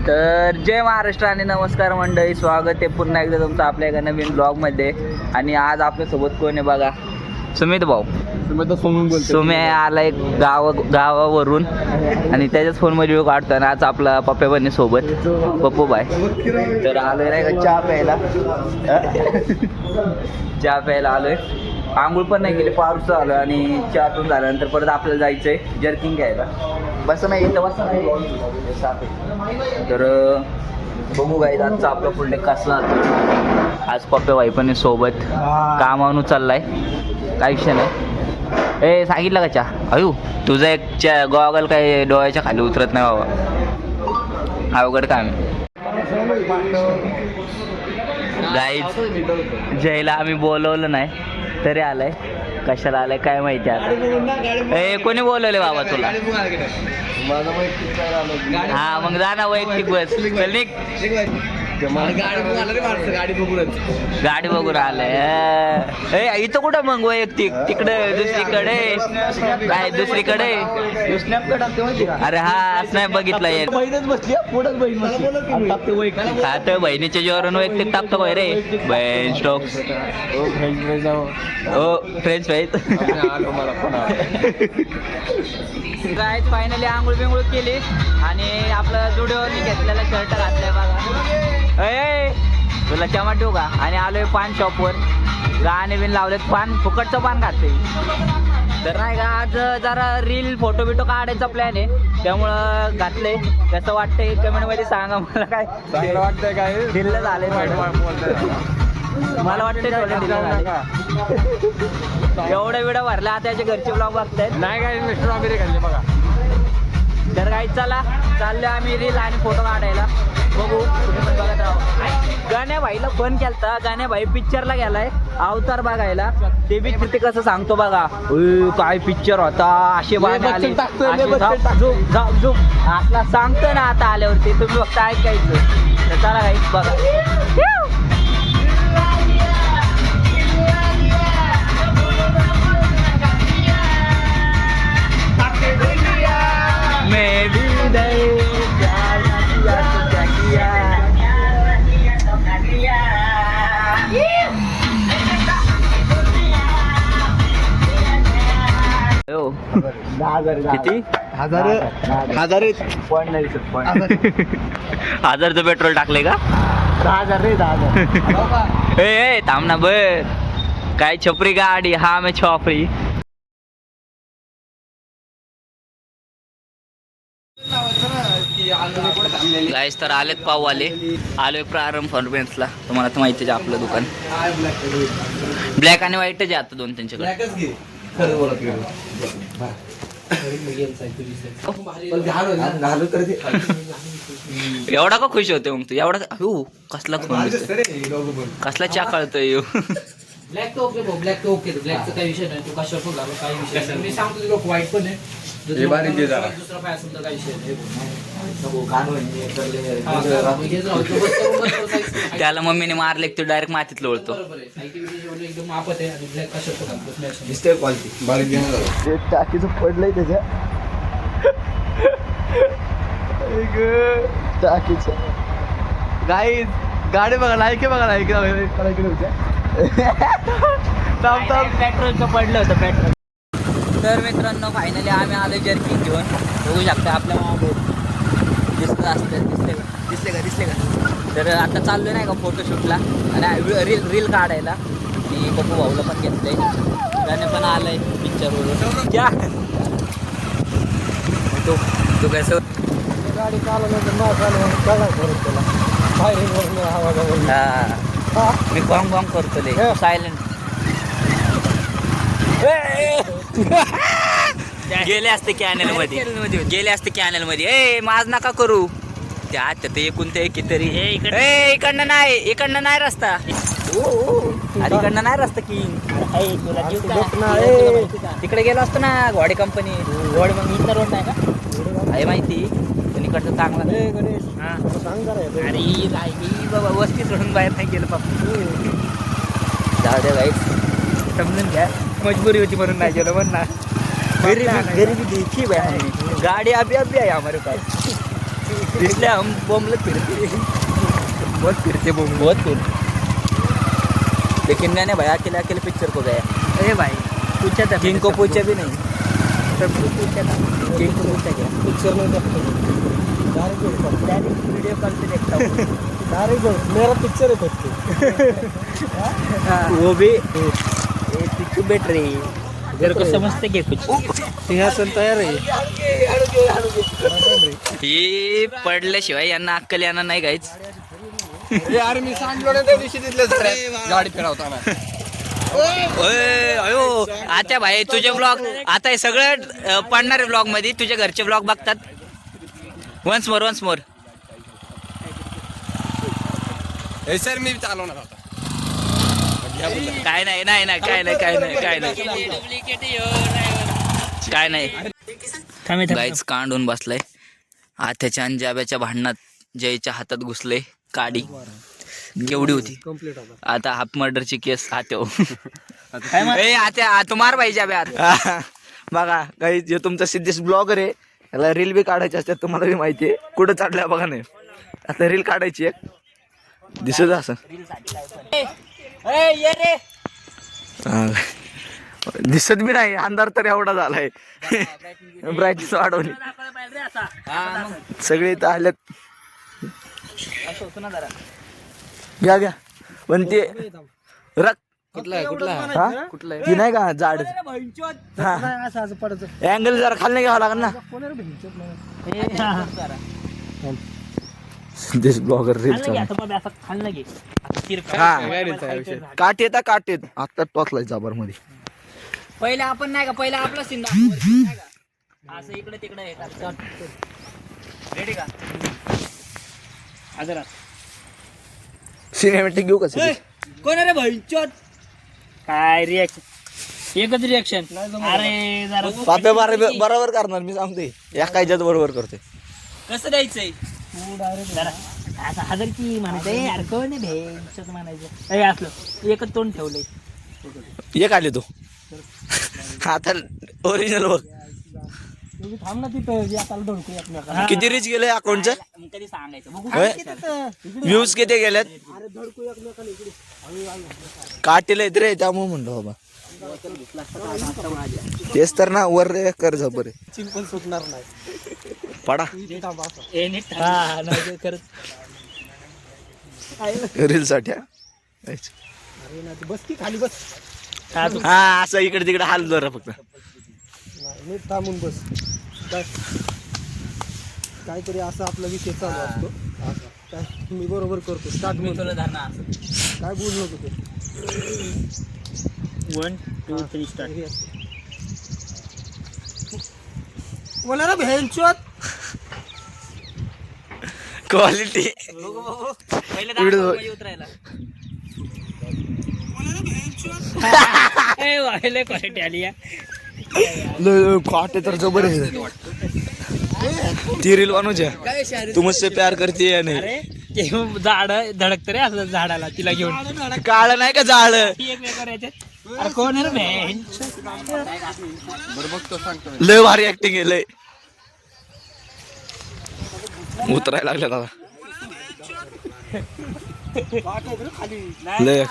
तर जय महाराष्ट्र आणि नमस्कार मंडळी, स्वागत आहे पुन्हा एकदा तुमचं आपल्या एका नवीन ब्लॉगमध्ये. आणि आज आपल्यासोबत कोण आहे बघा, सुमित भाऊ. सुमे आला एक गावावरून आणि त्याच्याच फोनमध्ये व्हिडिओ काढतो. आणि आज आपला पप्प्या बहिणी सोबत पप्पू बाय. तर आलोय नाही का चहा प्यायला, चहा प्यायला आलोय. आंघोळ पण नाही केली, पाऊस आलो आणि चहा पिऊन झाल्यानंतर परत आपल्याला जायचंय जर्किंग घ्यायला. बस नाही इथं, बस नाही. तर बघू गाईज आजचं आपलं पुढे कसं. आज पप्पे भाई पण सोबत कामावरून चाललाय, काही विषय नाही. ए सांगितलं का चहा अयो तुझं एक गॉगल काय डोळ्याच्या खाली उतरत नाही बाबा, अवघड काम. गाईज जयला आम्ही बोलवलं नाही तरी आलाय. कशाला आलाय काय माहिती आता. ए कोणी बोलवले बाबा तुला? हा मग जा ना वैयक्तिक बस. चल निघ. गाडी बघून आलाय. इथं कुठं मग वैयक्तिक? तिकडे दुसरीकडे काय दुसरीकडे. अरे हा नाही बघितलं येईल. आता बहिणीच्या जीवावरून वैयक्तिक टाकतो बाय रे. बहीण स्टॉक्स हो फ्रेंच फ्राईज. काय फायनली आंघोळ बिंघोळ केली आणि आपलं जुडिओनी घेतलेला शर्ट घातलाय बघा. अय तुला चमा ठेवू का? आणि आलोय पान शॉपवर. गाणे बिन लावलेत, पान फुकटचं पान खाते. तर नाही का आज जरा रील फोटो बिटो काढायचा प्लॅन आहे, त्यामुळं घातलंय. कसं वाटतंय कमेंटमध्ये सांगा मला. काय चांगलं वाटतंय? काय ढिल्लं झालंय मला वाटतंय थोडं ढिल्लं झालं. एवढा व्हिडिओ भरला आता याचे घरचे ब्लॉग बघतायत. नाही काय मिस्टर वगैरे घालले बघा. तर काही चला चाललो आम्ही रील आणि फोटो काढायला. बघू तुम्ही पण बघत राहा. गाण्या भाईला फोन केलता, गाण्या भाई पिक्चरला गेलाय अवतार बघायला. ते बी तिथे कसं सांगतो बघा, काय पिक्चर होता, असे आले असला सांगतो ना. आता आल्यावरती तुम्ही फक्त ऐकायचं. तर चला काही बघा. किती? हजारचं पेट्रोल टाकले का? 10,000 रे. 10,000. ए थांब ना बर. काय छपरी गाडी? हा मी छपरी. गाईस तर आलेत पाववाले. आलोय प्रारंभ फॉर्मेन्सला. तुम्हाला तर माहितीच आहे आपलं दुकान. ब्लॅक आणि व्हाईटच आहे आता दोन त्यांच्याकडे. एवढा का खुश होते मग तू? एवढा कसला कसला चा कळतोय. ब्लॅक तो ओके भाऊ, ब्लॅक तो ओके. ब्लॅकचा काही विषय नाही. तू कशावर लागला काही विषय नाही. मी सांगतो तुला व्हाईट पण आहे. दुसरा काय असेल तर काही विषय नाही. त्याला मम्मीने मारले तू डायरेक्ट मातीत लोळतो. एकदम आपत आहे. आणि ब्लॅक कशावर टाकीचं पडलंय त्याच्या टाकीचं. गाईज गाडी बघा, लायके बघा, लायके पेट्रोलचं पडलं होतं पेट्रोल. तर मित्रांनो फायनली आम्ही आलो जर्किंग घेऊन. बघू शकता आपल्या मागे दिसत असतं. दिसले का? तर आता चाललो नाही का फोटोशूटला आणि रील काढायला. आणि पप्पू भाऊला पण घेतलंय. त्याने पण आलंय पिक्चरवरून. क्या तू कसं गाडी चालवलं मी बॉंग बॉंग करतो ले. सायलेंट गेले असते कॅनल मध्ये. ए माझ नका करू. त्या एकूण ते कितीतरी. इकडनं नाही रस्ता. अरे इकडनं नाही रस्ता की. तिकडे गेलो असतो ना घोडे कंपनी. घोडे मग इथं रोड नाही का? आहे माहिती पण इकडचं चांगला. अरे बाबा वस्ती सोडून बाहेर नाही गेलं बाबा. जाऊ दे बाई, समजून घ्या. मजबुरी होती म्हणून नाही गेलो. म्हण ना गरीबी देखी भाई. गाड़ी अभी अभी आई हमारे पास. इसलिए हम बोमलत फिरते बहुत फिरते बहुत फिरते। लेकिन मैंने भाई अकेले अकेले पिक्चर को गया। अरे भाई पूछा था किंग को पूछा भी नहीं। सबको पूछा था किंग को पूछा क्या? पिक्चर में डायरेक्ट वीडियो कॉल पे देखता हूँ डायरेक्ट मेरा पिक्चर है खुद वो भी पिक्चर बैठ रही है तेरे को समझते क्या कुछ सिंहासन तयार आहे ही पडल्याशिवाय यांना अक्कल यांना नाही काहीच। यार मी सांगलो ना त्या दिवशी तिथल्या गाडी फिरवताना अयो आता भाई तुझे ब्लॉग आता हे सगळं पडणारे ब्लॉग मध्ये तुझ्या घरचे ब्लॉग बघतात। वन्स मोर हे सर मी चालवणार होता काय नाही गाईच कांडून बसलाय आत्याच्या आणि जाब्याच्या भांडणात जयच्या हातात घुसले काडी केवढी होती आता हाफ मर्डरची केस आत्यो आत्या तू मार पाहिजे जाब्या बघा काही जे तुमचा सिद्धेश ब्लॉगर आहे याला रील बी काढायची असतात तुम्हाला बी माहिती आहे कुठं चढल्या बघा नाही आता रील काढायची एक दिसत असं दिसत बी नाही अंधार तर एवढा झालाय ब्राईटनेस वाढवली सगळे इथं आल्यात घ्या पण ते रक कुठला ती नाही का झाड अँगल जरा खाली घ्यावं लागेल ना दिस ब्लॉगर रील काट येता आता टोचलाय जाबर मध्ये पहिले आपण नाही का पहिला आपला सीन असं इकडे तिकडे रेडी का आजरा सिनेमॅटिक घेऊ कसं कोण रे भैंचोद काय रिॲक्शन एकच रिॲक्शन अरे जरा पापे बरोबर करणार मी सांगते या कायच्यात बरोबर करते कसं द्यायचंय जरा असं हजार की म्हणायचं यार कोण भेंचोद म्हणायचं हे असलं एकच तोंड ठेवलंय एक आले तो आता ओरिजिनल बघ थांब ना तिथं किती रीच गेले अकाउंटचं कधी सांगायचं व्ह्यूज किती गेल्यात काटेला येत रे त्यामुळे म्हणतो बाबा तेच तर ना वर रे कर झबर पण सुटणार नाही पडा करत रील साठी बस की खाली बस हा असं इकडे तिकडे हाल जरा फक्त नीट थांबून बस काहीतरी असं आपला विषय चालू असतो काय मी बरोबर करतो स्टार्ट मी तुला धरणार काय बोलू नको ते 1 2 3 स्टार्ट बोला ना भेंचोद क्वालिटी उतरायला क्वालिटी आली काटे तर जबर आहे ती रील अनुजा तू मुझसे प्यार करती है नहीं झाड धडकत रे असं झाडाला तिला घेऊन काळ नाही का झाड अरे कोण आहे रे लय भारी ऍक्टिंग आहे लय उतरायला लागल्या दादा लय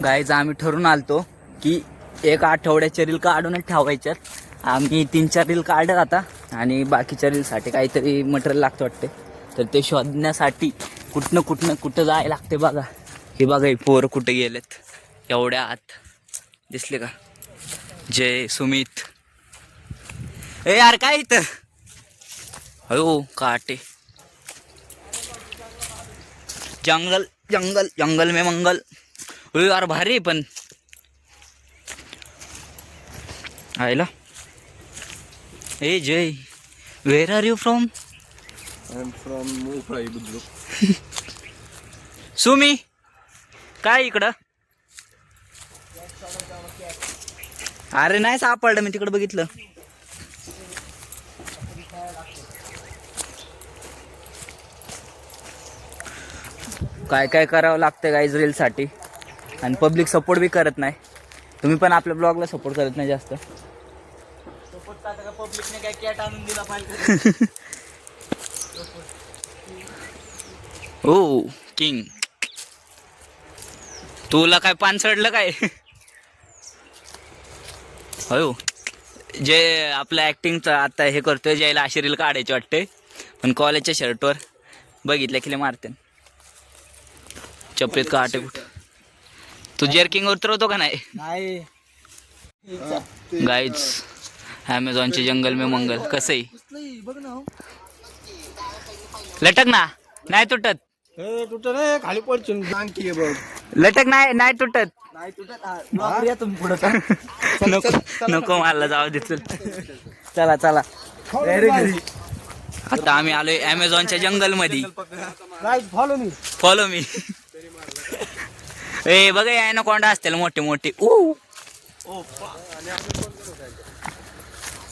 गाईज आम्ही ठरून आलतो की एक आठवड्याच्या रील काढूनच ठेवायच्यात आम्ही 3-4 रील काढत आता आणि बाकीच्या रीलसाठी काहीतरी मटेरियल लागतं वाटते तर ते शोधण्यासाठी कुठं जायला लागते बघा हे बघा हे पोरं कुठे गेलेत एवढ्या आत दिसले का जय सुमित ए यार काय इथं अयो काटे जंगल जंगल जंगल में मंगल यार भारी पण आयला ए Jay where are you from I am from Mofala Budruk Sumi काय इकडं अरे नाही सापडलं मी तिकडं बघितलं काय काय करावं लागतं गाईज रीलसाठी आणि पब्लिक सपोर्ट बी करत नाही तुम्ही पण आपल्या ब्लॉगला सपोर्ट करत नाही जास्त सपोर्ट पब्लिकने ओ किंग, तुला काय पान चढलं काय? हो, जे आपलं ऍक्टिंगचं आता हे करतोय, ज्याला अशी रील काढायची वाटते, पण कॉलेजच्या शर्टवर बघितलं की मारते चपलीत काटे कुठं. तू जर्किंग उतरवतो का नाही? गाईज ॲमेझॉनचे जंगल में मंगल कसंही लटक ना, नाही तुटत. खाली पडशील आणखी बघ. लटक नाही तुटत. नको नको मला जाऊ दे, चला चला. आता आम्ही आलोय ॲमेझॉनच्या जंगल मध्ये. Follow me. ए बघा ॲनाकोंडा असतील मोठे मोठे.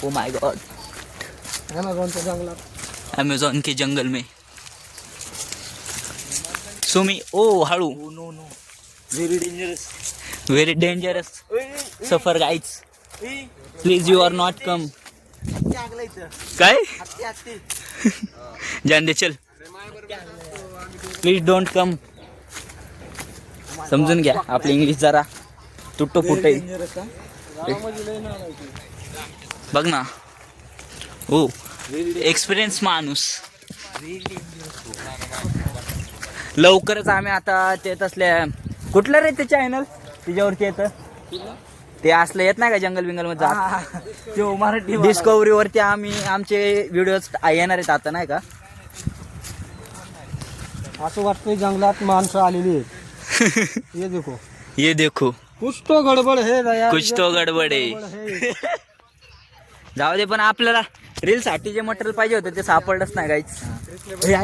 ओ माय गॉड, ॲमेझॉन के जंगल में सुमी. ओ हळू, व्हेरी डेंजरस सफर guys, please you are not come. काय जान दे, चल प्लीज डोंट कम. समजून घ्या, आपली इंग्लिश जरा तुटतो फुटे. बघ ना, हो एक्सपिरियन्स माणूस. लवकरच आम्ही आता ते तसल्या कुठलं रे ते चॅनल तिच्यावरती येतं ते असलं येत नाही का जंगल बिंगल मध्ये जात मराठी डिस्कवरीवरती आम्ही आमचे व्हिडिओज येणार आहेत आता, नाही का? असं वाटतंय जंगलात माणसं आलेली आहेत. ये देखो कुछ तो गडबड है, कुछ तो गडबड आहे. जाऊ दे, पण आपल्याला रील साठी जे मटेरियल पाहिजे होतं ते सापडलंच नाही गाईच.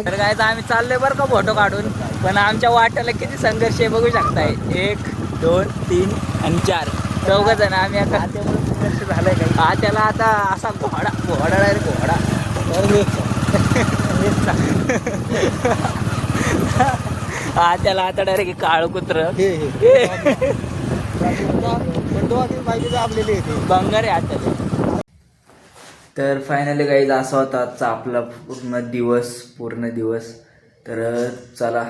तर गायचं आम्ही चाललोय बरं का फोटो काढून, पण आमच्या वाट्याला किती संघर्ष आहे बघू शकताय. 1 2 3 आणि 4 चौघ जण आम्ही आता झालंय काय. हा त्याला आता असा घोडा डायरेक्ट घोडा. हा त्याला आता डायरेक्ट काळ कुत्र बंगार आहे आता. तर फायनली गाईज असा होता आजचा आपला पूर्ण दिवस. तर चला,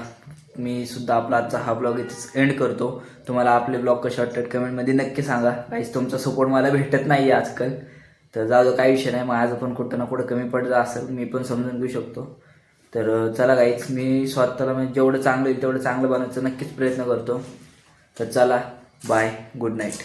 मी सुद्धा आपला आजचा हा ब्लॉग इथेच एंड करतो. तुम्हाला आपले ब्लॉग कसे वाटतात कमेंटमध्ये नक्की सांगा. काहीच तुमचा सपोर्ट मला भेटत नाही आहे आजकाल, तर जाऊ दे, काही विषय नाही. माझं पण कुठं ना कुठं कमी पडत असेल, मी पण समजून घेऊ शकतो. तर चला गाईज, मी स्वतःला म्हणजे जेवढं चांगलं होईल तेवढं चांगलं बनवायचं नक्कीच प्रयत्न करतो. तर चला, बाय, गुड नाईट.